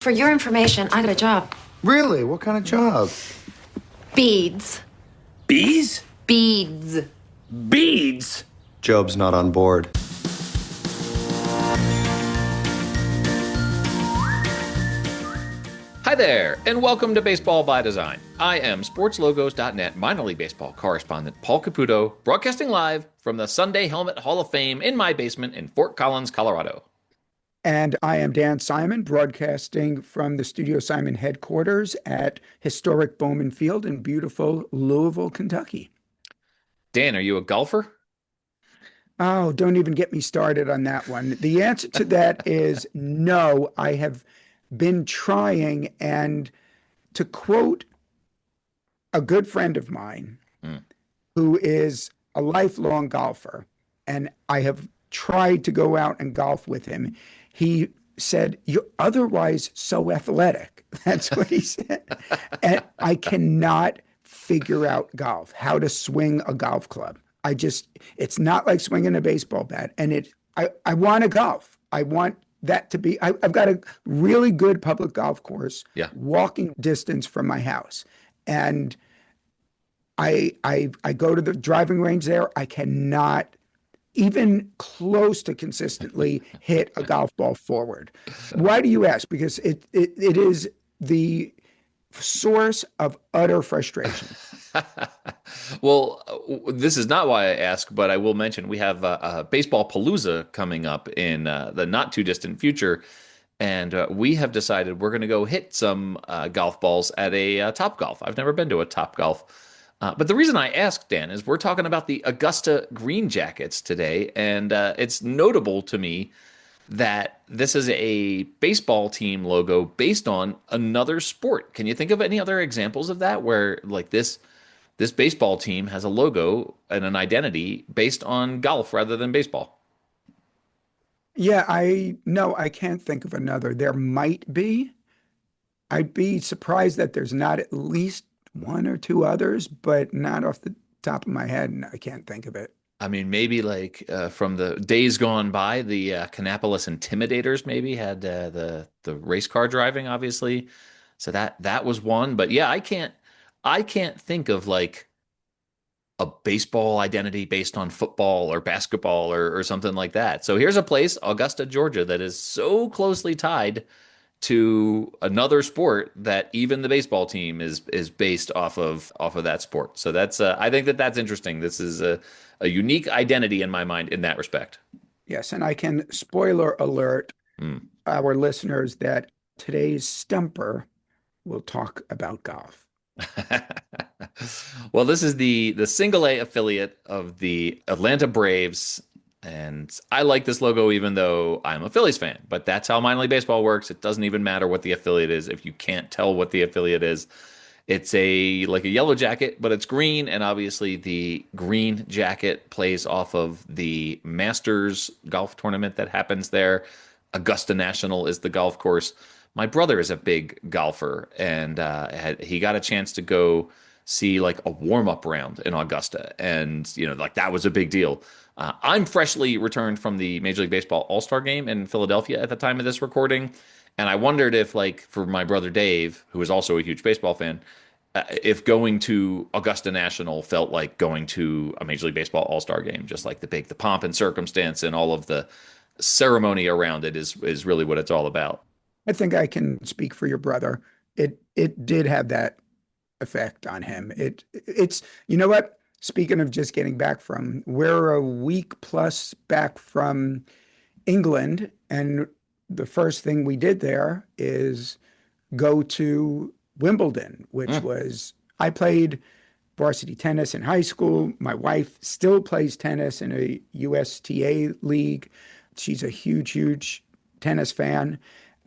For your information, I got a job. Really? What kind of job? Beads. Bees? Beads. Beads? Job's not on board. Hi there, and welcome to Baseball by Design. I am SportsLogos.net minor league baseball correspondent Paul Caputo, broadcasting live from the Sunday Helmet Hall of Fame in my basement in Fort Collins, Colorado. And I am Dan Simon, broadcasting from the Studio Simon headquarters at historic Bowman Field in beautiful Louisville, Kentucky. Dan, are you a golfer? Oh, don't even get me started on that one. The answer to that is no. I have been trying, and to quote a good friend of mine who is a lifelong golfer, and I have tried to go out and golf with him. He said, "You're otherwise so athletic." That's what he said. And I cannot figure out golf, how to swing a golf club. It's not like swinging a baseball bat. And I want to golf. I want that to be, I've got a really good public golf course, walking distance from my house. And I go to the driving range there. I cannot even close to consistently hit a golf ball forward. Why do you ask? Because it is the source of utter frustration. Well, this is not why I ask, but I will mention we have a Baseball Palooza coming up in the not too distant future. And we have decided we're going to go hit some golf balls at a Top Golf. I've never been to a Top Golf. But the reason I asked, Dan, is we're talking about the Augusta GreenJackets today. And it's notable to me that this is a baseball team logo based on another sport. Can you think of any other examples of that where like this baseball team has a logo and an identity based on golf rather than baseball? Yeah, I can't think of another. There might be. I'd be surprised that there's not at least one or two others, but not off the top of my head, and I can't think of it. I mean, maybe like from the days gone by, the Kannapolis Intimidators maybe had the race car driving, obviously. So that was one. But yeah, I can't think of like a baseball identity based on football or basketball or something like that. So here's a place, Augusta, Georgia, that is so closely tied to another sport that even the baseball team is based off of that sport. So that's I think that's interesting. This is a unique identity in my mind in that respect. Yes, and I can spoiler alert Mm. our listeners that today's stumper will talk about golf. Well, this is the single A affiliate of the Atlanta Braves. And I like this logo even though I'm a Phillies fan. But that's how minor league baseball works. It doesn't even matter what the affiliate is if you can't tell what the affiliate is. It's like a yellow jacket, but it's green, and obviously the green jacket plays off of the Masters golf tournament that happens there. Augusta National is the golf course. My brother is a big golfer, and he got a chance to go see like a warm-up round in Augusta, and like that was a big deal. I'm freshly returned from the Major League Baseball All-Star game in Philadelphia at the time of this recording, and I wondered if, like, for my brother Dave, who is also a huge baseball fan, if going to Augusta National felt like going to a Major League Baseball All-Star game, just like the pomp and circumstance and all of the ceremony around it is really what it's all about. I think I can speak for your brother. It did have that effect on him. It's you know what? Speaking of just getting back from, we're a week plus back from England, and the first thing we did there is go to Wimbledon, which was, I played varsity tennis in high school. My wife still plays tennis in a USTA league. She's a huge, huge tennis fan.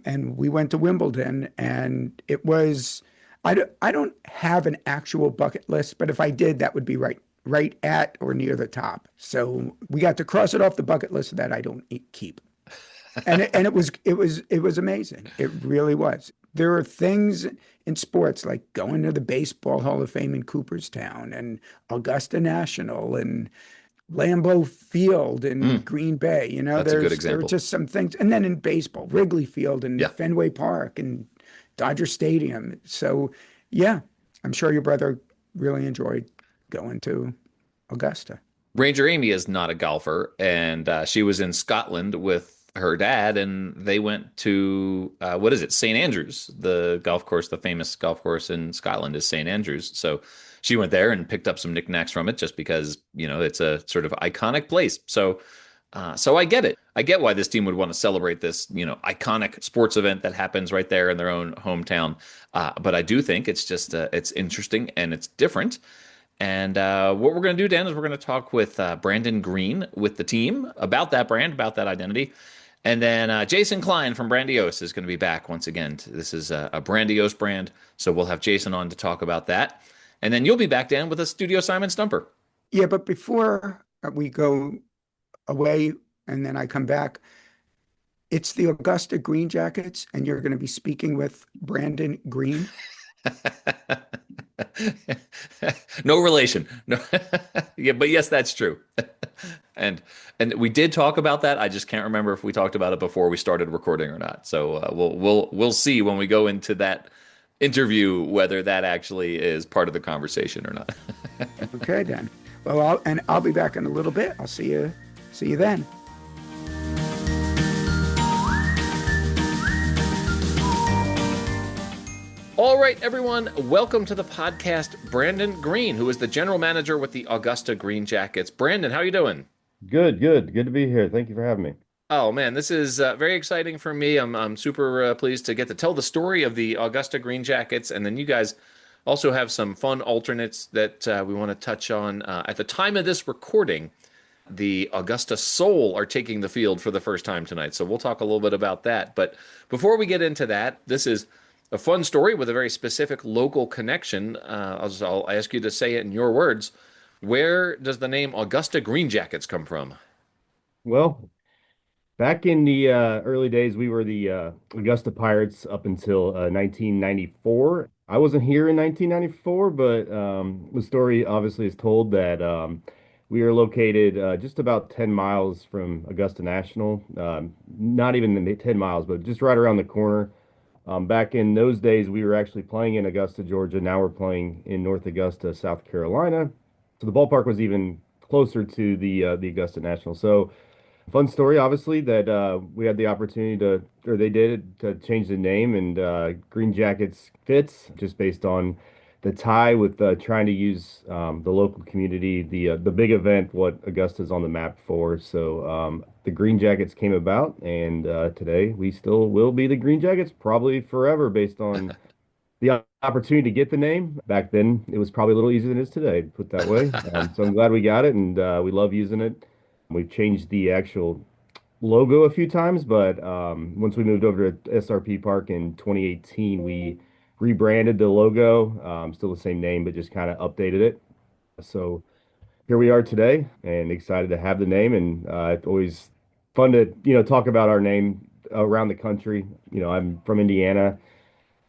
And we went to Wimbledon, and it was, I don't have an actual bucket list, but if I did, that would be right at or near the top. So we got to cross it off the bucket list that I don't keep. And it was amazing. It really was. There are things in sports like going to the Baseball Hall of Fame in Cooperstown and Augusta National and Lambeau Field in Mm, Green Bay. that's a good There are example. just some things. And then in baseball, Wrigley Field and Yeah. Fenway Park and Dodger Stadium. So, yeah, I'm sure your brother really enjoyed going to Augusta. Ranger Amy is not a golfer, and she was in Scotland with her dad, and they went to what is it, St. Andrews, the golf course, the famous golf course in Scotland is St. Andrews. So she went there and picked up some knickknacks from it, just because it's a sort of iconic place. So I get it. I get why this team would want to celebrate this iconic sports event that happens right there in their own hometown. But I do think it's just it's interesting and it's different. And what we're going to do, Dan, is we're going to talk with Brandon Green with the team about that brand, about that identity. And then Jason Klein from Brandiose is going to be back once again. This is a Brandiose brand. So we'll have Jason on to talk about that. And then you'll be back, Dan, with a Studio Simon Stumper. Yeah, but before we go away and then I come back, it's the Augusta Green Jackets, and you're going to be speaking with Brandon Green. No relation. No. Yeah, but yes, that's true. And we did talk about that. I just can't remember if we talked about it before we started recording or not. So we'll see when we go into that interview whether that actually is part of the conversation or not. Okay, then. Well, I'll be back in a little bit. I'll see you then. All right, everyone, welcome to the podcast, Brandon Green, who is the general manager with the Augusta GreenJackets. Brandon, how are you doing? Good to be here. Thank you for having me. Oh man, this is very exciting for me. I'm super pleased to get to tell the story of the Augusta GreenJackets, and then you guys also have some fun alternates that we want to touch on. At the time of this recording, the Augusta Soul are taking the field for the first time tonight, so we'll talk a little bit about that. But before we get into that, this is a fun story with a very specific local connection. I'll ask you to say it in your words. Where does the name Augusta GreenJackets come from? Well, back in the early days, we were the Augusta Pirates up until 1994. I wasn't here in 1994, but the story obviously is told that we are located just about 10 miles from Augusta National. Not even the 10 miles, but just right around the corner. Back in those days, we were actually playing in Augusta, Georgia. Now we're playing in North Augusta, South Carolina. So the ballpark was even closer to the Augusta National. So fun story, obviously, that we had the opportunity to, or they did, to change the name, and Green Jackets fits just based on the tie with trying to use the local community, the big event, what Augusta's on the map for. So the Green Jackets came about, and today we still will be the Green Jackets, probably forever, based on the opportunity to get the name. Back then, it was probably a little easier than it is today, put that way. So I'm glad we got it, and we love using it. We've changed the actual logo a few times, but once we moved over to SRP Park in 2018, we rebranded the logo. Still the same name, but just kind of updated it. So here we are today, and excited to have the name. And it's always fun to talk about our name around the country. I'm from Indiana.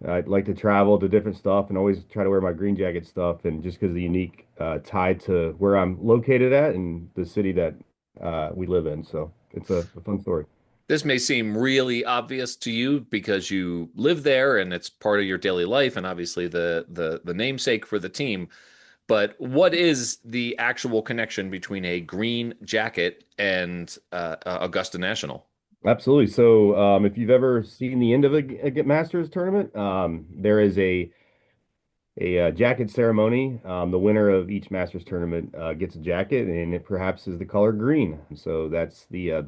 I'd like to travel to different stuff and always try to wear my green jacket stuff. And just because of the unique tie to where I'm located at and the city that we live in. So it's a fun story. This may seem really obvious to you because you live there and it's part of your daily life and obviously the namesake for the team. But what is the actual connection between a green jacket and Augusta National? Absolutely. So if you've ever seen the end of a Masters tournament, there is a jacket ceremony. The winner of each Masters tournament gets a jacket, and it perhaps is the color green. So that's the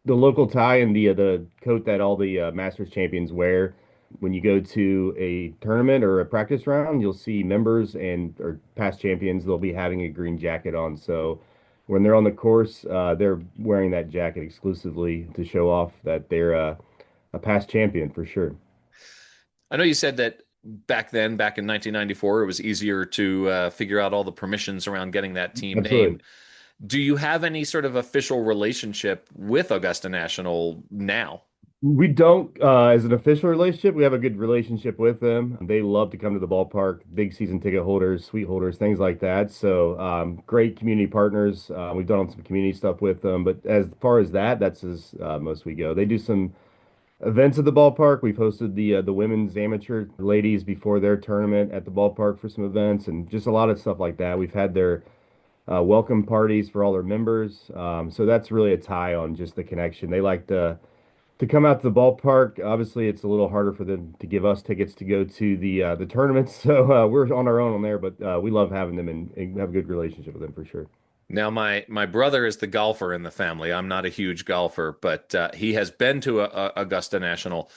local tie and the coat that all the Masters champions wear. When you go to a tournament or a practice round, you'll see members and or past champions. They'll be having a green jacket on. So when they're on the course, they're wearing that jacket exclusively to show off that they're a past champion for sure. I know you said that back then, back in 1994, it was easier to figure out all the permissions around getting that team name. Absolutely. Do you have any sort of official relationship with Augusta National now? We don't, as an official relationship, we have a good relationship with them. They love to come to the ballpark, big season ticket holders, suite holders, things like that. So, great community partners. We've done some community stuff with them, but as far as that, that's as most we go. They do some events at the ballpark. We've hosted the women's amateur ladies before their tournament at the ballpark for some events, and just a lot of stuff like that. We've had their welcome parties for all their members. So that's really a tie on just the connection. They like to come out to the ballpark. Obviously, it's a little harder for them to give us tickets to go to the tournaments, so we're on our own on there. But we love having them and have a good relationship with them for sure. Now, my brother is the golfer in the family. I'm not a huge golfer, but he has been to Augusta National.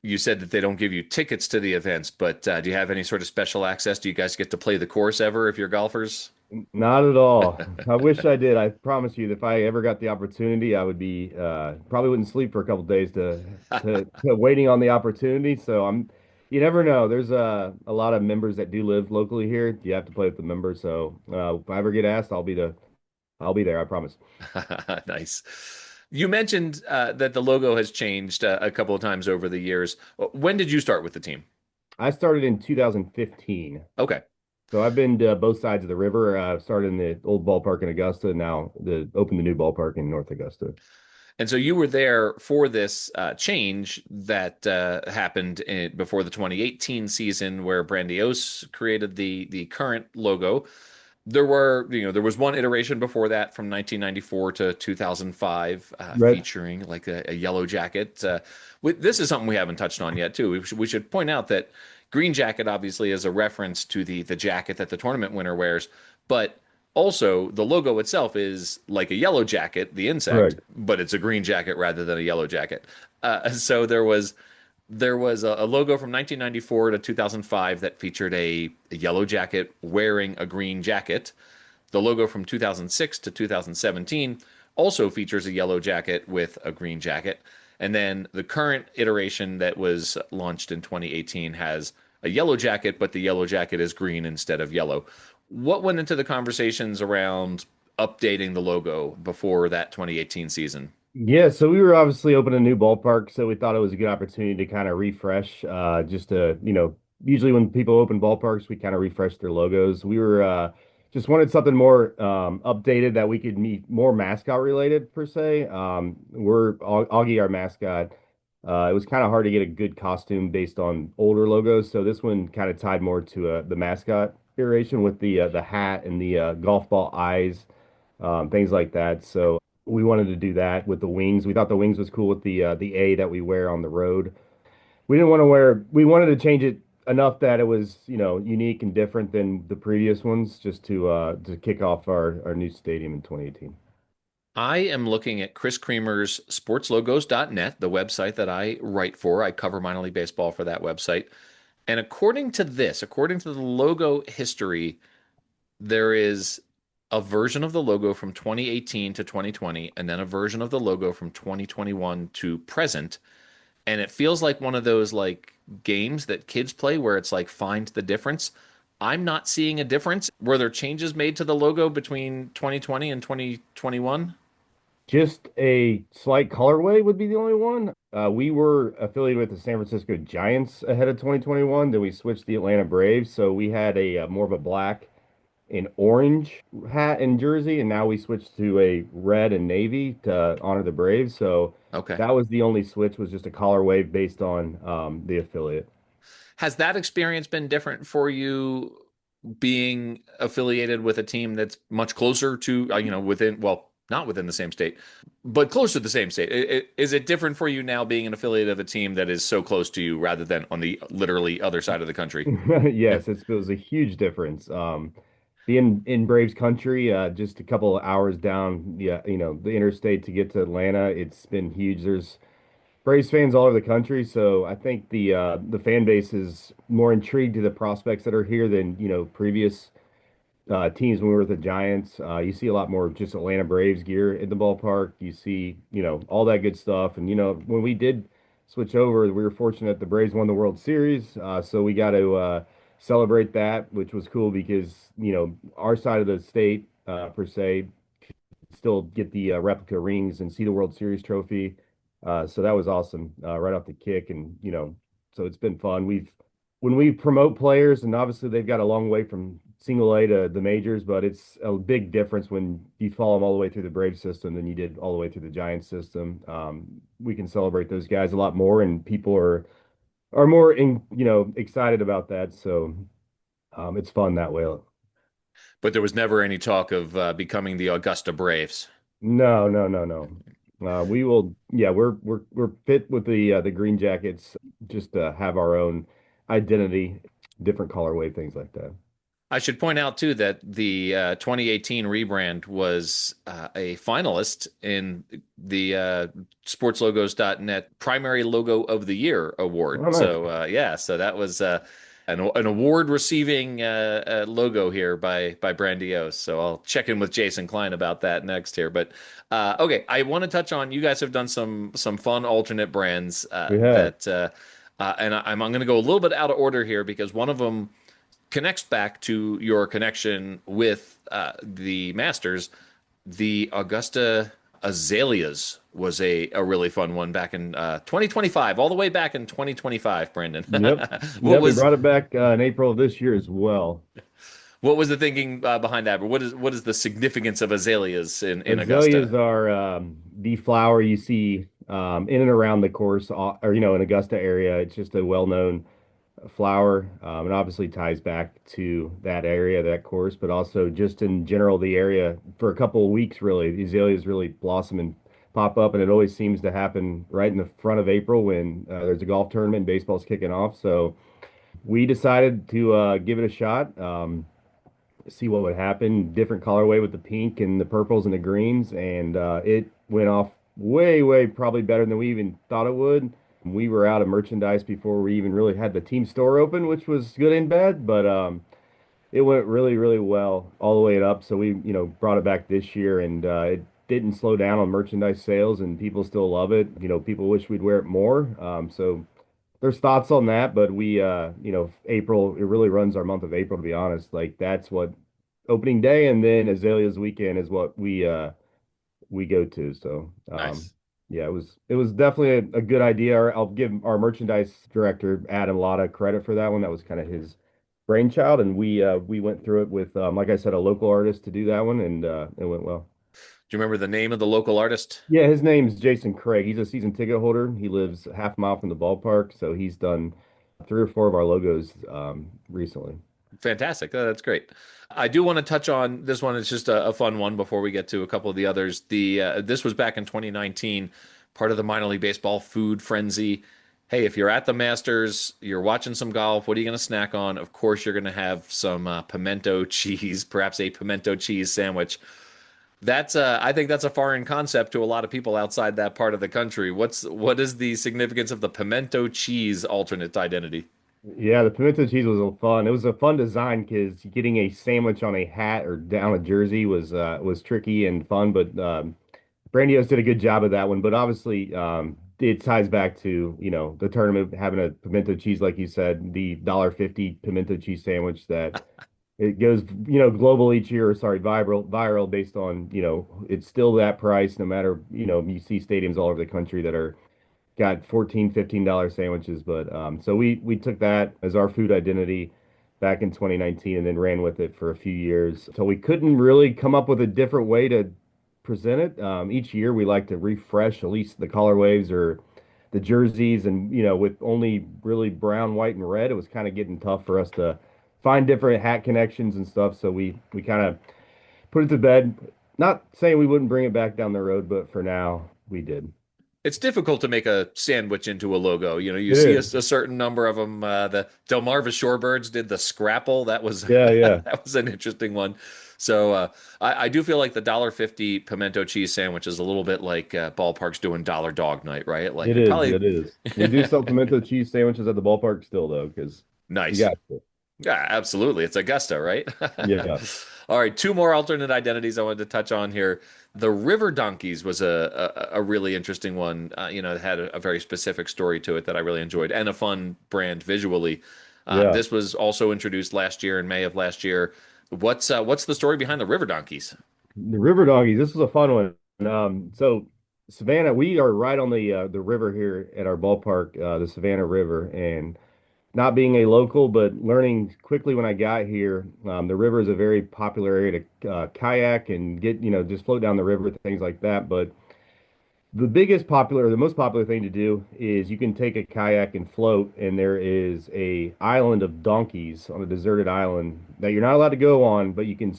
You said that they don't give you tickets to the events, but do you have any sort of special access? Do you guys get to play the course ever if you're golfers? Not at all. I wish I did. I promise you, if I ever got the opportunity, I would be probably wouldn't sleep for a couple days to waiting on the opportunity. So you never know. There's a lot of members that do live locally here. You have to play with the members. So if I ever get asked, I'll be there. I promise. Nice. You mentioned that the logo has changed a couple of times over the years. When did you start with the team? I started in 2015. Okay. So I've been to both sides of the river. Started in the old ballpark in Augusta, now opened the new ballpark in North Augusta. And so you were there for this change that happened before the 2018 season, where Brandiose created the current logo. There was one iteration before that from 1994 to 2005, Right. featuring like a yellow jacket. This is something we haven't touched on yet, too. We should point out that green jacket obviously is a reference to the jacket that the tournament winner wears, but also the logo itself is like a yellow jacket, the insect, Correct. but it's a green jacket rather than a yellow jacket. So there was a logo from 1994 to 2005 that featured a yellow jacket wearing a green jacket. The logo from 2006 to 2017 also features a yellow jacket with a green jacket. And then the current iteration that was launched in 2018 has a yellow jacket, but the yellow jacket is green instead of yellow. What went into the conversations around updating the logo before that 2018 season? Yeah, so we were obviously opening a new ballpark, so we thought it was a good opportunity to kind of refresh. Just to, usually when people open ballparks, we kind of refresh their logos. We were just wanted something more updated that we could meet more mascot related per se. We're Augie, our mascot. It was kind of hard to get a good costume based on older logos, so this one kind of tied more to the mascot iteration with the hat and the golf ball eyes, things like that. So we wanted to do that with the wings. We thought the wings was cool with the A that we wear on the road. We didn't want to wear. We wanted to change it enough that it was, unique and different than the previous ones, just to kick off our new stadium in 2018. I am looking at Chris Creamer's sportslogos.net, the website that I write for. I cover minor league baseball for that website. And according to the logo history, there is a version of the logo from 2018 to 2020, and then a version of the logo from 2021 to present. And it feels like one of those like games that kids play where it's like find the difference. I'm not seeing a difference. Were there changes made to the logo between 2020 and 2021? Just a slight colorway would be the only one. We were affiliated with the San Francisco Giants ahead of 2021. Then we switched to the Atlanta Braves, so we had a more of a black and orange hat and jersey, and now we switched to a red and navy to honor the Braves. So Okay. that was the only switch, was just a color wave based on the affiliate. Has that experience been different for you being affiliated with a team that's much closer to, well, not within the same state, but close to the same state? Is it different for you now being an affiliate of a team that is so close to you rather than on the literally other side of the country? Yes, it was a huge difference. Being in Braves country, just a couple of hours down, yeah, the interstate to get to Atlanta, it's been huge. There's Braves fans all over the country, so I think the fan base is more intrigued to the prospects that are here than previous teams when we were with the Giants. You see a lot more just Atlanta Braves gear in the ballpark. You see, all that good stuff. And when we did switch over, we were fortunate the Braves won the World Series, so we got to celebrate that, which was cool because our side of the state per se still get the replica rings and see the World Series trophy. So that was awesome right off the kick, and so it's been fun. We've when we promote players, and obviously they've got a long way from single A to the majors, but it's a big difference when you follow them all the way through the Braves system than you did all the way through the Giants system. We can celebrate those guys a lot more, and people are more excited about that. So it's fun that way. But there was never any talk of becoming the Augusta Braves. No, no, no, no. We will. Yeah, we're fit with the Green Jackets. Just have our own identity, different colorway, things like that. I should point out too that the 2018 rebrand was a finalist in the sportslogos.net primary logo of the year award. Oh, nice. So yeah, so that was an award receiving logo here by Brandiose. So I'll check in with Jason Klein about that next here. But okay, I want to touch on you guys have done some fun alternate brands We have. and I'm going to go a little bit out of order here because one of them connects back to your connection with the Masters. The Augusta Azaleas was a really fun one back in 2025, all the way back in 2025, Brandon. Yep. What Yep. We was brought it back in April of this year as well. what was the thinking behind that? But what is the significance of azaleas in Azaleas Augusta? are the flower you see in and around the course, or in Augusta area. It's just a well-known flower, and obviously ties back to that area, that course, but also just in general the area for a couple of weeks. Really, the azaleas really blossom and pop up, and it always seems to happen right in the front of April when there's a golf tournament, and baseball's kicking off. So we decided to give it a shot. See what would happen. Different colorway with the pink and the purples and the greens, and it went off way, way probably better than we even thought it would. We were out of merchandise before we even really had the team store open, which was good and bad, but it went really, really well all the way up. So we, brought it back this year, and it didn't slow down on merchandise sales, and people still love it. People wish we'd wear it more. So there's thoughts on that, but we, April, it really runs our month of April, to be honest. Like that's what opening day and then Azaleas weekend is what we go to. So, Nice. yeah, it was definitely a good idea. I'll give our merchandise director, Adam, a lot of credit for that one. That was kind of his brainchild, and we went through it with, like I said, a local artist to do that one, and it went well. Do you remember the name of the local artist? Yeah, his name's Jason Craig. He's a season ticket holder. He lives half a mile from the ballpark, so he's done three or four of our logos recently. Fantastic. That's great. I do want to touch on this one. It's just a fun one before we get to a couple of the others. The this was back in 2019, part of the minor league baseball food frenzy. Hey, if you're at the Masters, you're watching some golf, what are you going to snack on? Of course, you're going to have some pimento cheese, perhaps a pimento cheese sandwich. That's I think that's a foreign concept to a lot of people outside that part of the country. What is the significance of the pimento cheese alternate identity? Yeah, the pimento cheese was fun. It was a fun design because getting a sandwich on a hat or down a jersey was tricky and fun, but Brandios did a good job of that one. But obviously, it ties back to, the tournament having a pimento cheese, like you said, the $1.50 pimento cheese sandwich that it goes, global each year, or sorry, viral based on, it's still that price no matter, you see stadiums all over the country that are got 14, $15 sandwiches. But so we took that as our food identity back in 2019 and then ran with it for a few years. So we couldn't really come up with a different way to present it. Each year we like to refresh at least the colorways or the jerseys, and with only really brown, white, and red, it was kind of getting tough for us to find different hat connections and stuff. So we kind of put it to bed. Not saying we wouldn't bring it back down the road, but for now we did. It's difficult to make a sandwich into a logo. You It see is. a certain number of them. The Delmarva Shorebirds did the scrapple. That was Yeah, yeah. that was an interesting one. So I do feel like the $1.50 pimento cheese sandwich is a little bit like ballparks doing dollar dog night, right? Like It it is. probably It is. We do sell pimento cheese sandwiches at the ballpark still, though, because you nice. got to. Yeah, absolutely. It's Augusta, right? Yeah. All right, two more alternate identities I wanted to touch on here. The River Donkeys was a really interesting one. It had a very specific story to it that I really enjoyed and a fun brand visually. Yeah. This was also introduced last year in May of last year. What's the story behind the River Donkeys? The River Doggies, this was a fun one. So Savannah, we are right on the river here at our ballpark, the Savannah River, and not being a local, but learning quickly when I got here, the river is a very popular area to kayak and get, just float down the river, things like that. But the most popular thing to do is you can take a kayak and float, and there is a island of donkeys on a deserted island that you're not allowed to go on, but you can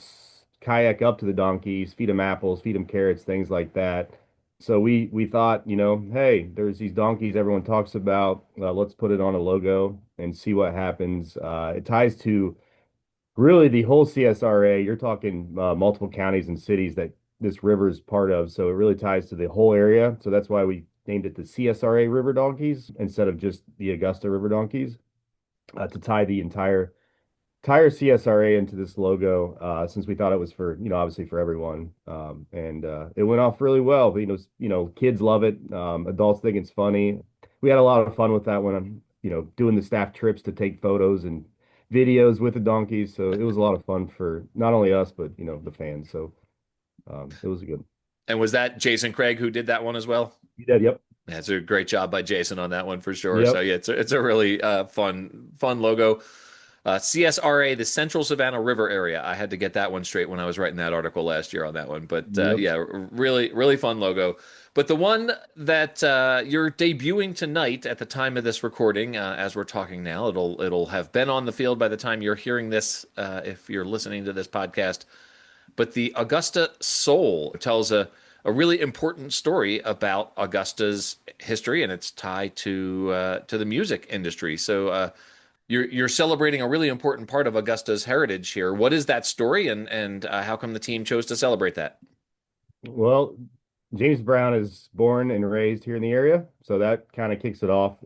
kayak up to the donkeys, feed them apples, feed them carrots, things like that. So we thought, hey, there's these donkeys everyone talks about. Let's put it on a logo and see what happens. It ties to really the whole CSRA. You're talking multiple counties and cities that this river is part of, so it really ties to the whole area. So that's why we named it the CSRA River Donkeys instead of just the Augusta River Donkeys, to tie the entire CSRA into this logo, since we thought it was for, obviously for everyone. And it went off really well. Kids love it. Adults think it's funny. We had a lot of fun with that when I'm, doing the staff trips to take photos and videos with the donkeys. So it was a lot of fun for not only us, but, the fans. So it was good. And was that Jason Craig who did that one as well? You did, yep. That's a great job by Jason on that one for sure. So Yep. yeah, it's a really fun logo. CSRA, the Central Savannah River area. I had to get that one straight when I was writing that article last year on that one. But Yep. yeah, really fun logo. But the one that you're debuting tonight at the time of this recording, as we're talking now, it'll have been on the field by the time you're hearing this, if you're listening to this podcast. But the Augusta Soul tells a really important story about Augusta's history and its tie to the music industry. So you're celebrating a really important part of Augusta's heritage here. What is that story, and how come the team chose to celebrate that? Well, James Brown is born and raised here in the area, so that kind of kicks it off.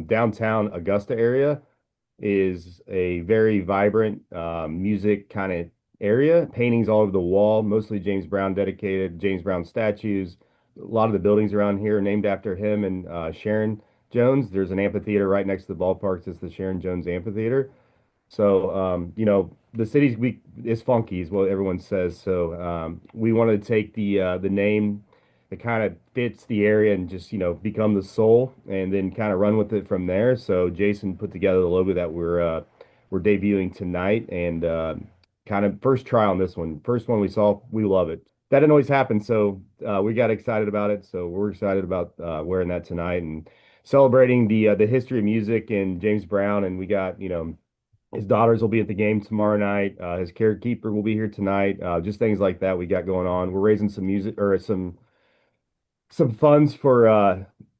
Downtown Augusta area is a very vibrant music kind of area. Paintings all over the wall, mostly James Brown dedicated, James Brown statues. A lot of the buildings around here are named after him and Sharon Jones. There's an amphitheater right next to the ballparks. It's the Sharon Jones Amphitheater. So, the city's we is funky is what everyone says. So, we wanted to take the name that kind of fits the area and just, become the soul and then kind of run with it from there. So Jason put together the logo that we're debuting tonight and kind of first try on this one. First one we saw, we love it. That didn't always happen, so we got excited about it. So we're excited about wearing that tonight and celebrating the history of music and James Brown. And we got, his daughters will be at the game tomorrow night. His carekeeper will be here tonight. Just things like that we got going on. We're raising some music or some funds for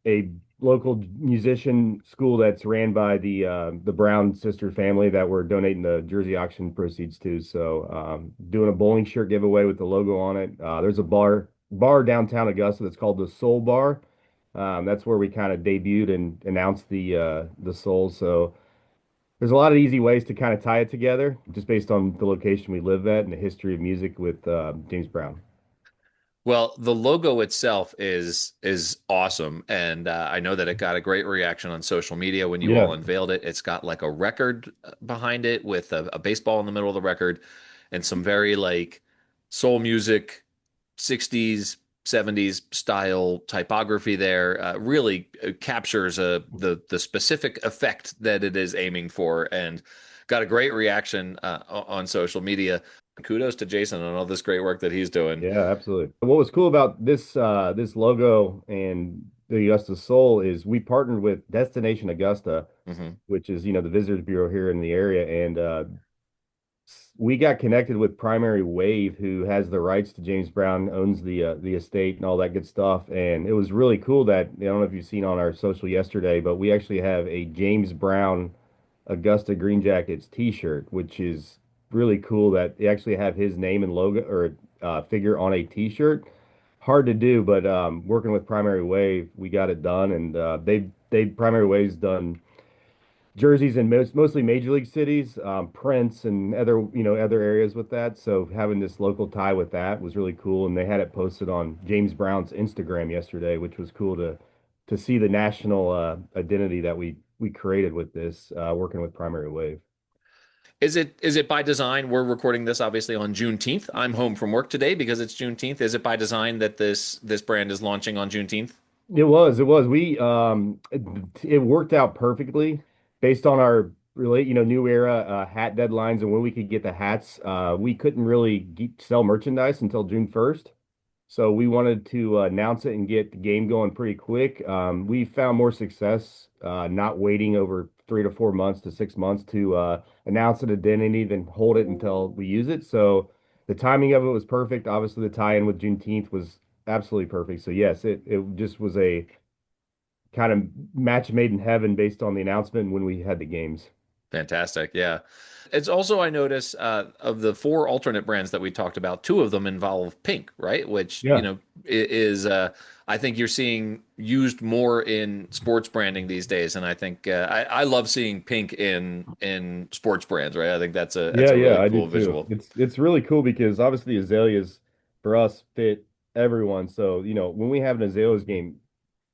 a local musician school that's ran by the Brown sister family that we're donating the jersey auction proceeds to. So doing a bowling shirt giveaway with the logo on it. There's a bar downtown Augusta that's called the Soul Bar. That's where we kind of debuted and announced the Soul. So there's a lot of easy ways to kind of tie it together, just based on the location we live at and the history of music with James Brown. Well, the logo itself is awesome, and I know that it got a great reaction on social media when you all Yeah. unveiled it. It's got like a record behind it with a baseball in the middle of the record, and some very like soul music, 60s, 70s style typography there. Really captures the specific effect that it is aiming for, and got a great reaction on social media. Kudos to Jason on all this great work that he's doing. Yeah, absolutely. What was cool about this logo and the Augusta Soul is we partnered with Destination Augusta, Hmm. which is, the Visitors Bureau here in the area, and we got connected with Primary Wave, who has the rights to James Brown, owns the estate and all that good stuff. And it was really cool that I don't know if you've seen on our social yesterday, but we actually have a James Brown Augusta GreenJackets t-shirt, which is really cool that they actually have his name and logo or figure on a t-shirt. Hard to do, but working with Primary Wave, we got it done, and they Primary Wave's done jerseys in mostly major league cities, Prince and other areas with that. So having this local tie with that was really cool, and they had it posted on James Brown's Instagram yesterday, which was cool to see the national identity that we created with this working with Primary Wave. Is it by design? We're recording this obviously on Juneteenth. I'm home from work today because it's Juneteenth. Is it by design that this brand is launching on Juneteenth? It was. It worked out perfectly based on our new era hat deadlines and when we could get the hats. We couldn't really sell merchandise until June 1st. So we wanted to announce it and get the game going pretty quick. We found more success not waiting over 3 to 4 months to 6 months to announce an identity than hold it until we use it. So the timing of it was perfect. Obviously, the tie-in with Juneteenth was absolutely perfect. So yes, it just was a kind of match made in heaven based on the announcement when we had the games. Fantastic. Yeah. It's also, I notice, of the four alternate brands that we talked about, two of them involve pink, right? Which, Yeah. is, I think you're seeing used more in sports branding these days. And I think I love seeing pink in sports brands, right? I think that's Yeah, a yeah, really I do cool too. visual. It's really cool because obviously azaleas for us fit everyone. So, when we have an azaleas game,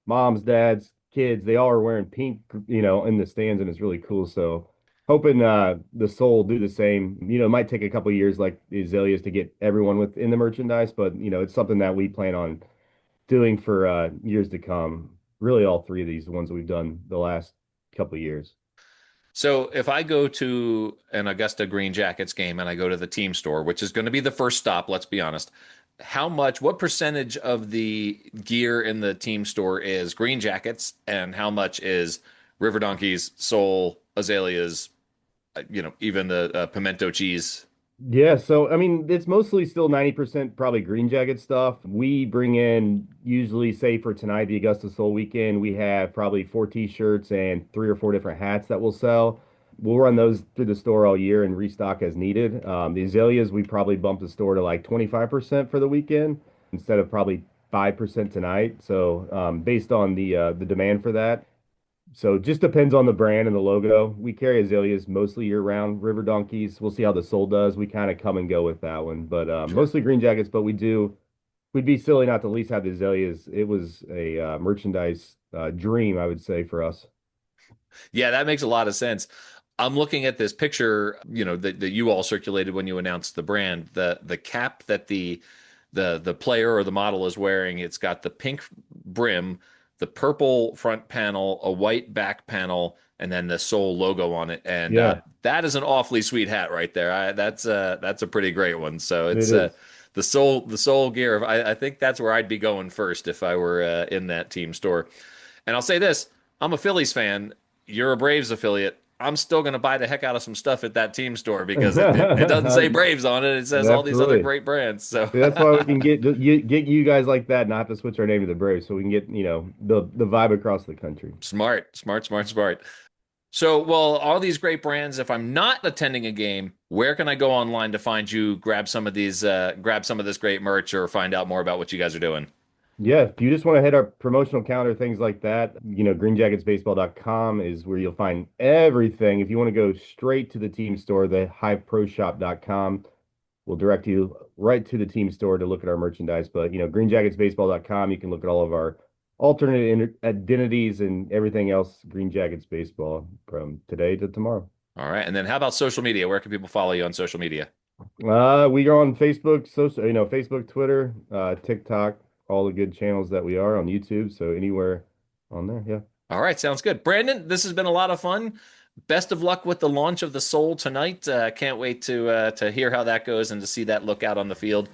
moms, dads, kids, they all are wearing pink, in the stands, and it's really cool. So hoping the Soul do the same. It might take a couple of years like the azaleas to get everyone within the merchandise, but it's something that we plan on doing for years to come. Really all three of these, the ones that we've done the last couple of years. So if I go to an Augusta Green Jackets game and I go to the team store, which is going to be the first stop, let's be honest, what percentage of the gear in the team store is Green Jackets and how much is River Donkeys, Soul, Azaleas, even the pimento cheese? Yeah, so I mean, it's mostly still 90% probably Green Jacket stuff. We bring in usually, say for tonight, the Augusta Soul weekend, we have probably four t-shirts and three or four different hats that we'll sell. We'll run those through the store all year and restock as needed. The azaleas, we probably bump the store to like 25% for the weekend instead of probably 5% tonight. So based on the demand for that. So it just depends on the brand and the logo. We carry azaleas mostly year round. River donkeys, we'll see how the soul does. We kind of come and go with that one, but Sure. mostly green jackets. But we'd be silly not to at least have the azaleas. It was a merchandise dream, I would say, for us. Yeah, that makes a lot of sense. I'm looking at this picture, that you all circulated when you announced the brand. The cap that the player or the model is wearing, it's got the pink brim, the purple front panel, a white back panel, and then the Soul logo on it. And Yeah, that is an awfully sweet hat right there. That's a pretty great one. So it it's is. the Soul gear. I think that's where I'd be going first if I were in that team store. And I'll say this, I'm a Phillies fan. You're a Braves affiliate. I'm still going to buy the heck out of some stuff at that team store because it doesn't say Braves on it. It says all these other Absolutely. great brands. So See, that's why we can get you guys like that, not have to switch our name to the Braves, so we can get the vibe across the country. smart, smart, smart, smart. So, well, all these great brands, if I'm not attending a game, where can I go online to find you, grab some of this great merch or find out more about what you guys are doing? Yeah, if you just want to hit our promotional calendar, things like that, greenjacketsbaseball.com is where you'll find everything. If you want to go straight to the team store, the hiveproshop.com will direct you right to the team store to look at our merchandise. But, greenjacketsbaseball.com, you can look at all of our alternate identities and everything else Green Jackets Baseball from today to tomorrow. All right. And then how about social media? Where can people follow you on social media? We are on Facebook, Facebook, Twitter, TikTok, all the good channels that we are on YouTube. So anywhere on there, yeah. All right, sounds good. Brandon, this has been a lot of fun. Best of luck with the launch of the Soul tonight. Can't wait to hear how that goes and to see that look out on the field.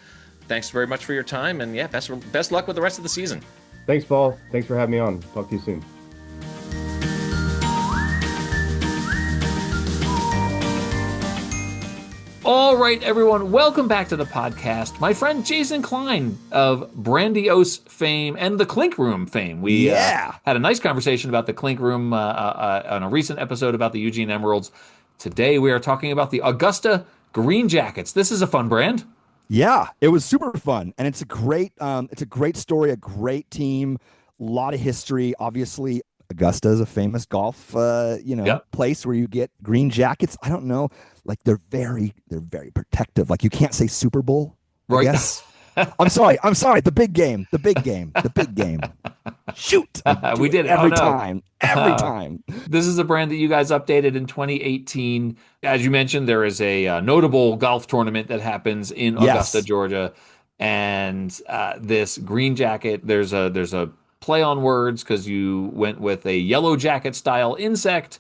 Thanks very much for your time, and yeah, best luck with the rest of the season. Thanks, Paul. Thanks for having me on. Talk to you soon. All right, everyone, welcome back to the podcast. My friend Jason Klein of Brandiose fame and the Clink Room fame. We had a nice conversation about the Clink Room on a recent episode about the Eugene Emeralds. Today we are talking about the Augusta Green Jackets. This is a fun brand. Yeah, it was super fun, and it's a great story, a great team, a lot of history. Obviously, Augusta is a famous golf, Yep. place where you get green jackets. I don't know, like they're very protective. Like you can't say Super Bowl, I Right. guess. I'm sorry. I'm sorry. The big game. The big game. The big game. Shoot. I do We it did it. Oh every no. time. Every time. This is a brand that you guys updated in 2018. As you mentioned, there is a notable golf tournament that happens in Augusta, Yes. Georgia, and this green jacket. There's a play on words because you went with a yellow jacket style insect,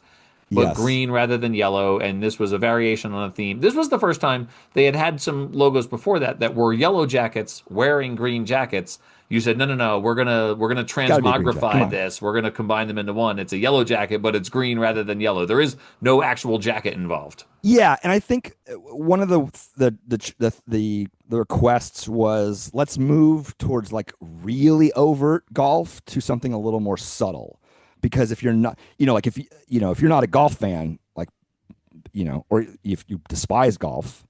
but Yes. green rather than yellow. And this was a variation on a theme. This was the first time they had some logos before that were yellow jackets wearing green jackets. You said, no, no, no, we're gonna Got to be a green jacket. Come transmogrify on. this. We're gonna combine them into one. It's a yellow jacket, but it's green rather than yellow. There is no actual jacket involved. Yeah, and I think one of the requests was let's move towards like really overt golf to something a little more subtle. Because if you're not, like if you're not a golf fan, like or if you despise golf,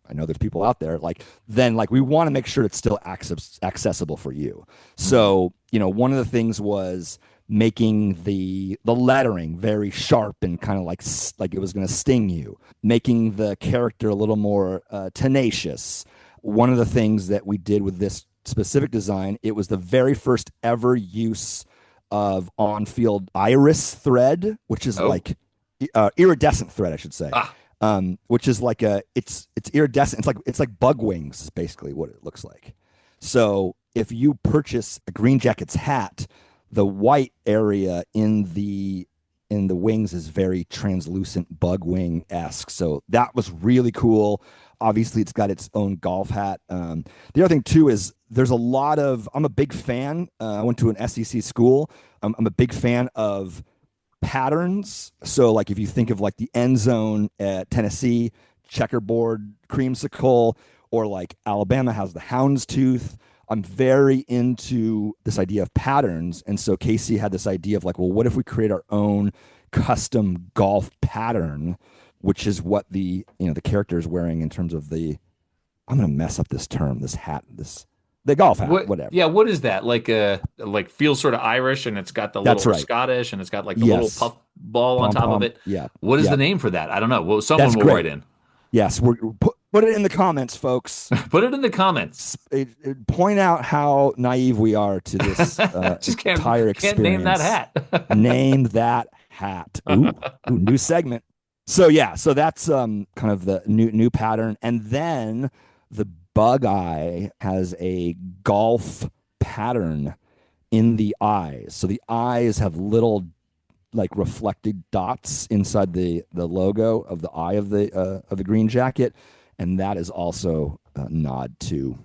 I know there's people out there then we want to make sure it's still accessible for you. So one of the things was making the lettering very sharp and kind of like it was going to sting you, making the character a little more tenacious. One of the things that we did with this specific design, it was the very first ever use of on-field iris thread, which is like iridescent thread, I should say. Which is like it's iridescent. It's like bug wings is basically what it looks like. So if you purchase a Green Jackets hat, the white area in the wings is very translucent bug wing esque. So that was really cool. Obviously, it's got its own golf hat. The other thing too is there's a lot of. I'm a big fan. I went to an SEC school. I'm a big fan of patterns. So like if you think of like the end zone at Tennessee, checkerboard creamsicle, or like Alabama has the houndstooth. I'm very into this idea of patterns. And so Casey had this idea of like, well, what if we create our own custom golf pattern, which is what the character is wearing in terms of I'm going to mess up this term, this hat, the golf hat, whatever. Yeah, what is that? Like feels sort of Irish, and it's got the That's little right. Scottish, and it's got like the little puff ball on top of it. Yeah. What is Yeah. the name for that? I don't know. Well, someone That's will great. write in. Yes, put it in the comments, folks. Put it in the comments. Point out how naive we are to this Just entire experience. can't name that hat. Name that hat. Ooh, new segment. So yeah, so that's kind of the new pattern, and then the bug eye has a golf pattern in the eyes. So the eyes have little like reflected dots inside the logo of the eye of the green jacket, and that is also a nod to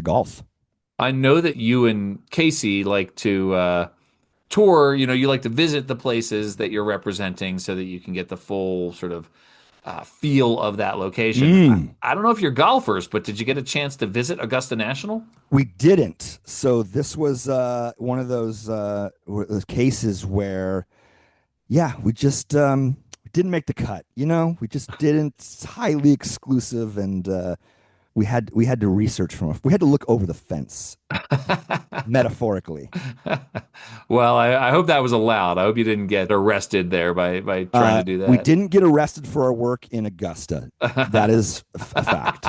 golf. I know that you and Casey like to tour. You like to visit the places that you're representing so that you can get the full sort of feel of that location. I don't know if you're golfers, but did you get a chance to visit Augusta National? We didn't. So this was one of those cases where, yeah, we just didn't make the cut. We just didn't. It's highly exclusive, and we had to research we had to look over the fence, metaphorically. Well, I hope that was allowed. I hope you didn't get arrested there by trying to do that. We didn't get arrested for our work in Augusta. That is a fact.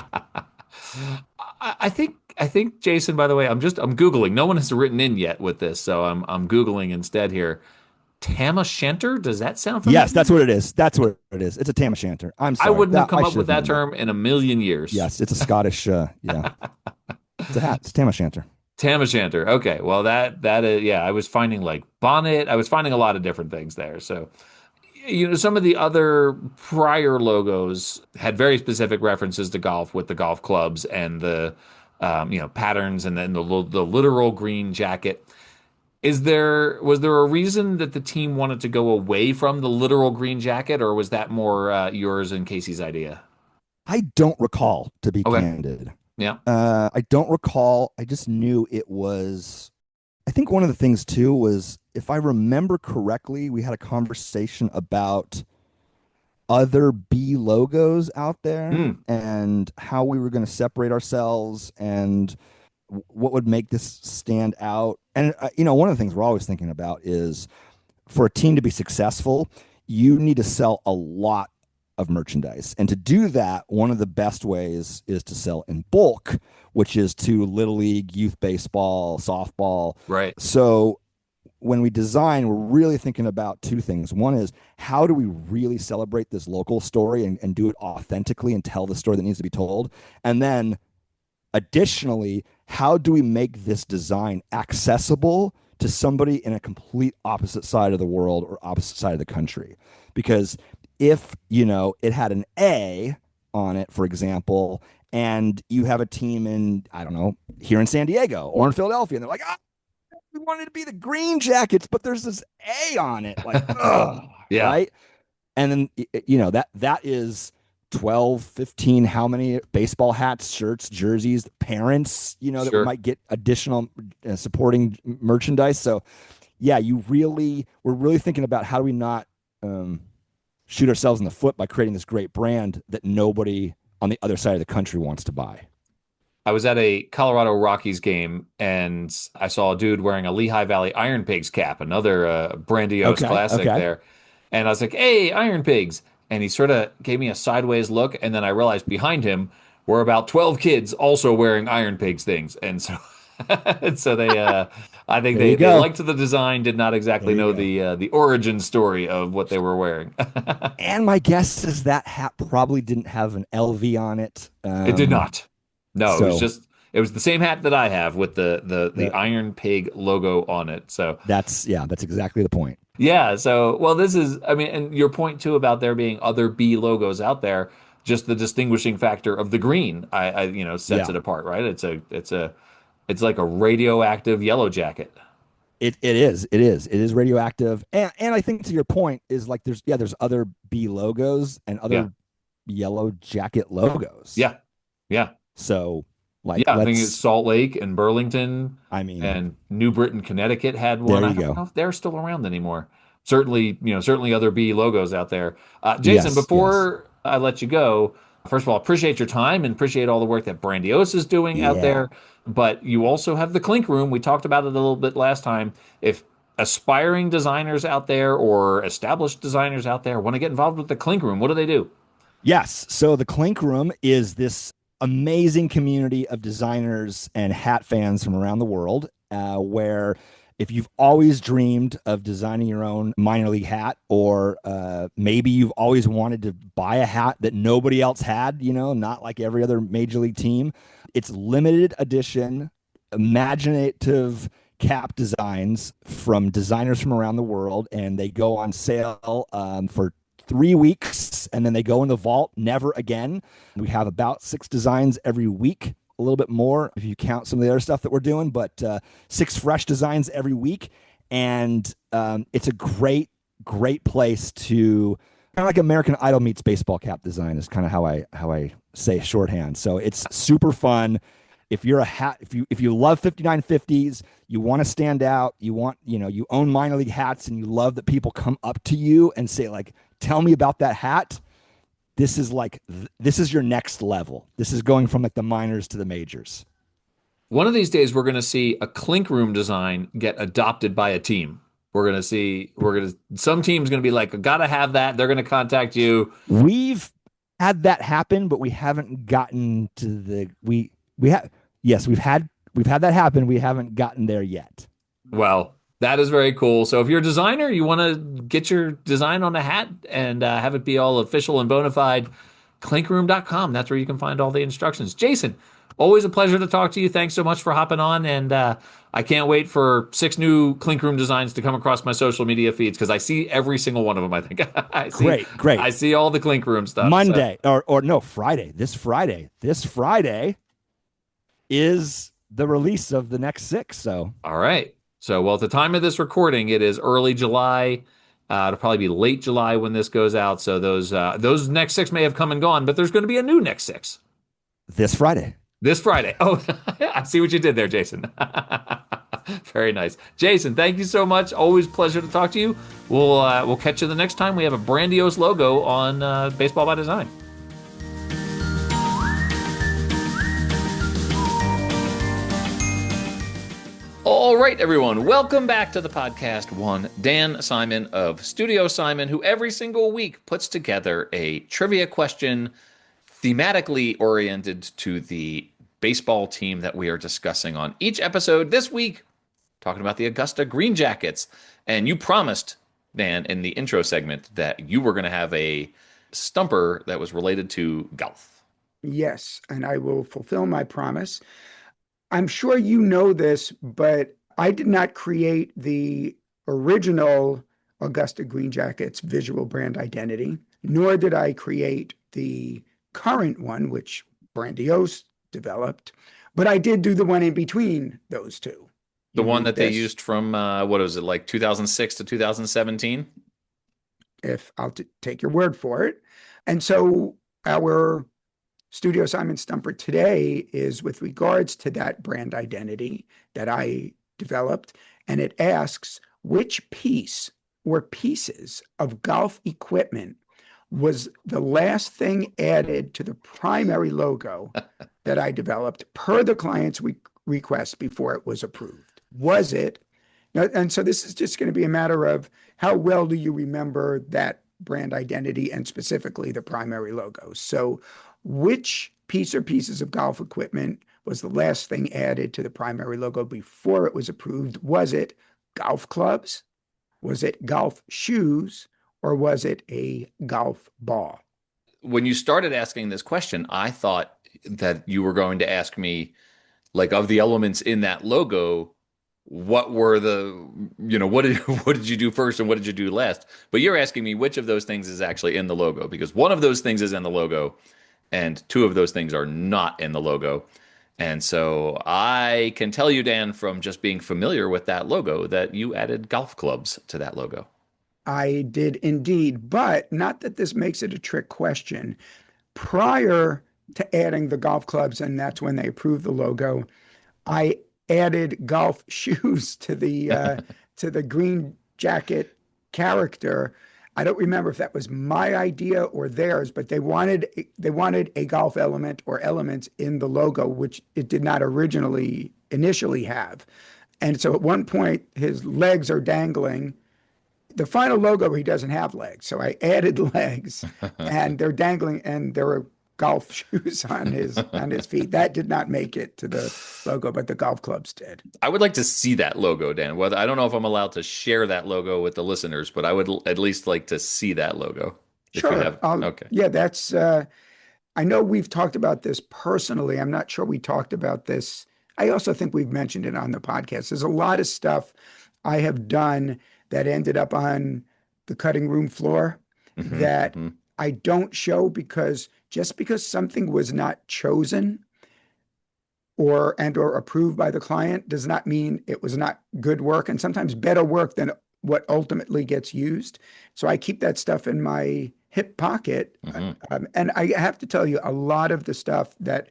I think Jason. By the way, I'm googling. No one has written in yet with this, so I'm googling instead here. Tam O'Shanter? Does that sound familiar? Yes, that's what it is. That's what it is. It's a Tam O'Shanter. I'm sorry. I wouldn't have come I up with that term in a million years. Yes, it's a Scottish. Yeah, it's a hat. It's Tam O'Shanter. Tam O'Shanter. Okay, well that is, yeah. I was finding like bonnet. I was finding a lot of different things there. So some of the other prior logos had very specific references to golf with the golf clubs and the patterns, and then the literal green jacket. Was there a reason that the team wanted to go away from the literal green jacket, or was that more yours and Casey's idea? I don't recall, to be Okay. candid. Yeah. I don't recall. I just knew it was. I think one of the things too was, if I remember correctly, we had a conversation about other B logos out there and how we were going to separate ourselves and what would make this stand out. And one of the things we're always thinking about is, for a team to be successful, you need to sell a lot of merchandise. And to do that, one of the best ways is to sell in bulk, which is to Little League, youth baseball, softball. Right. So when we design, we're really thinking about two things. One is, how do we really celebrate this local story and do it authentically and tell the story that needs to be told? And then additionally, how do we make this design accessible to somebody in a complete opposite side of the world or opposite side of the country? Because if, it had an A on it, for example, and you have a team in, I don't know, here in San Diego or in Philadelphia, and they're like, we wanted to be the Green Jackets, but there's this A on it. Like, ugh, Yeah. right? And then, that is 12, 15, how many baseball hats, shirts, jerseys, parents, that Sure. we might get additional supporting merchandise. So yeah, we're really thinking about how do we not shoot ourselves in the foot by creating this great brand that nobody on the other side of the country wants to buy. I was at a Colorado Rockies game and I saw a dude wearing a Lehigh Valley Iron Pigs cap, another grandiose classic there. And I was like, "Hey, Iron Pigs." And he sort of gave me a sideways look. And then I realized behind him were about 12 kids also wearing Iron Pigs things. And so, I think they liked the design, did not exactly know the origin story of what they were wearing. And my guess is that hat probably didn't have an LV on it. It did not. No, so, it was the same hat that I have with the Iron Pig logo on it. So that's exactly the point. Yeah. So, well, and your point too about there being other B logos out there, just the distinguishing factor of the green, sets it apart, right? It's like a radioactive yellow jacket. It is radioactive. And I think to your point is like, there's other B logos and other yellow jacket logos. Yeah. Yeah. So I think it's Salt Lake and Burlington. And New Britain, Connecticut had one. I don't know if they're still around anymore. Certainly other B logos out there. Jason, before I let you go, first of all, appreciate your time and appreciate all the work that Brandiose is doing out there. But you also have the Clink Room. We talked about it a little bit last time. If aspiring designers out there or established designers out there want to get involved with the Clink Room, what do they do? Yes. So the Clink Room is this amazing community of designers and hat fans from around the world, where if you've always dreamed of designing your own minor league hat, or maybe you've always wanted to buy a hat that nobody else had, not like every other major league team, it's limited edition, imaginative cap designs from designers from around the world, and they go on sale for 3 weeks, and then they go in the vault never again. We have about 6 designs every week, a little bit more if you count some of the other stuff that we're doing, but 6 fresh designs every week. And it's a great place to kind of like American Idol meets baseball cap design is kind of how I say shorthand. So it's super fun. If you're a hat, if you love 5950s, you want to stand out, you own minor league hats, and you love that people come up to you and say, like, tell me about that hat. This is your next level. This is going from like the minors to the majors. One of these days, we're going to see a Clink Room design get adopted by a team. Some team's going to be like, gotta have that. They're going to contact you. We've had that happen, but we haven't gotten to we've had that happen. We haven't gotten there yet. Well, that is very cool. So if you're a designer, you want to get your design on a hat and have it be all official and bona fide, clinkroom.com. That's where you can find all the instructions. Jason, always a pleasure to talk to you. Thanks so much for hopping on. And I can't wait for 6 new Clink Room designs to come across my social media feeds, because I see every single one of them, I think. Great. I see all the Clink Room stuff. Monday, or no, Friday. This Friday is the release of the next 6. So all right. So, well, at the time of this recording, it is early July. It'll probably be late July when this goes out. So those next 6 may have come and gone, but there's going to be a new next 6. This Friday. Oh, I see what you did there, Jason. Very nice. Jason, thank you so much. Always a pleasure to talk to you. We'll catch you the next time we have a Brandiose logo on Baseball by Design. All All right, everyone, welcome back to the podcast. One, Dan Simon of Studio Simon, who every single week puts together a trivia question thematically oriented to the baseball team that we are discussing on each episode. This week, talking about the Augusta GreenJackets. And you promised, Dan, in the intro segment that you were going to have a stumper that was related to golf. Yes, and I will fulfill my promise. I'm sure you know this, but I did not create the original Augusta GreenJackets visual brand identity, nor did I create the current one, which Brandiose developed, but I did do the one in between those two. The You one read that they this? used from, what was it, like 2006 to 2017? If I'll take your word for it. And so our Studio Simon Stumper today is with regards to that brand identity that I developed, and it asks which piece or pieces of golf equipment was the last thing added to the primary logo that I developed per the client's request before it was approved. Was it? And so this is just going to be a matter of how well do you remember that brand identity and specifically the primary logo. So which piece or pieces of golf equipment was the last thing added to the primary logo before it was approved? Was it golf clubs? Was it golf shoes? Or was it a golf ball? When you started asking this question, I thought that you were going to ask me, like, of the elements in that logo, what were the, what did what did you do first and what did you do last? But you're asking me which of those things is actually in the logo, because one of those things is in the logo and two of those things are not in the logo. And so I can tell you, Dan, from just being familiar with that logo, that you added golf clubs to that logo. I did indeed, but not that this makes it a trick question. Prior to adding the golf clubs, and that's when they approved the logo, I added golf shoes to the green jacket character. I don't remember if that was my idea or theirs, but they wanted a golf element or elements in the logo, which it did not initially have. And so at one point, his legs are dangling. The final logo, he doesn't have legs, so I added legs, and they're dangling, and there were golf shoes on his feet. That did not make it to the logo, but the golf clubs did. I would like to see that logo, Dan. Whether I don't know if I'm allowed to share that logo with the listeners, but I would at least like to see that logo. If you Sure. have. Okay. Yeah, that's. I know we've talked about this personally. I'm not sure we talked about this. I also think we've mentioned it on the podcast. There's a lot of stuff I have done that ended up on the cutting room floor that I don't show because just because something was not chosen or approved by the client does not mean it was not good work, and sometimes better work than what ultimately gets used. So I keep that stuff in my hip pocket. And I have to tell you, a lot of the stuff that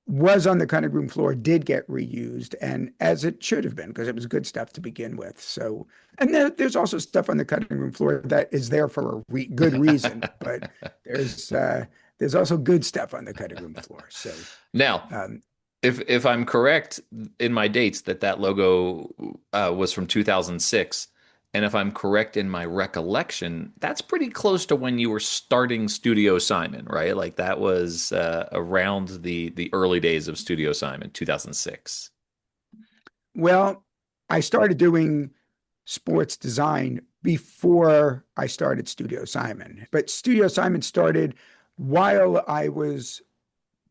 was on the cutting room floor did get reused, and as it should have been, because it was good stuff to begin with. So, and there's also stuff on the cutting room floor that is there for a good reason, but there's also good stuff on the cutting room floor. So Now, if I'm correct in my dates that logo was from 2006, and if I'm correct in my recollection, that's pretty close to when you were starting Studio Simon, right? Like that was around the early days of Studio Simon, 2006. Well, I started doing sports design before I started Studio Simon, but Studio Simon started while I was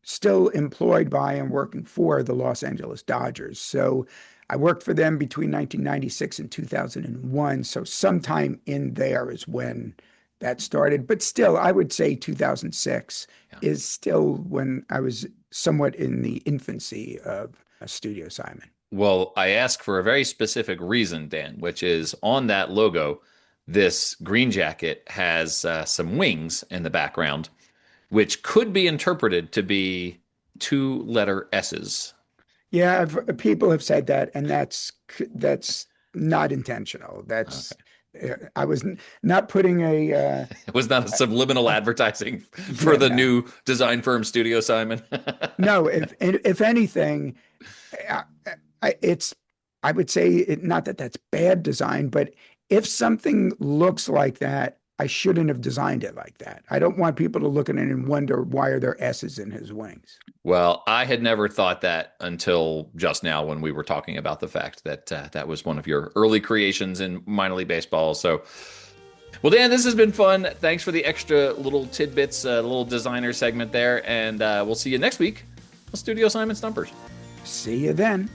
still employed by and working for the Los Angeles Dodgers. So I worked for them between 1996 and 2001. So sometime in there is when that started. But still, I would say 2006 is still when I was somewhat in the infancy of Studio Simon. Well, I ask for a very specific reason, Dan, which is on that logo, this green jacket has some wings in the background, which could be interpreted to be two-letter S's. Yeah, people have said that, and that's not intentional. That's I was not putting a. It was not a subliminal advertising for the new design firm Studio Simon. No, if anything, I would say not that that's bad design, but if something looks like that, I shouldn't have designed it like that. I don't want people to look at it and wonder why are there S's in his wings. Well, I had never thought that until just now when we were talking about the fact that that was one of your early creations in minor league baseball. So, well, Dan, this has been fun. Thanks for the extra little tidbits, little designer segment there. And we'll see you next week on Studio Simon Stumpers. See you then.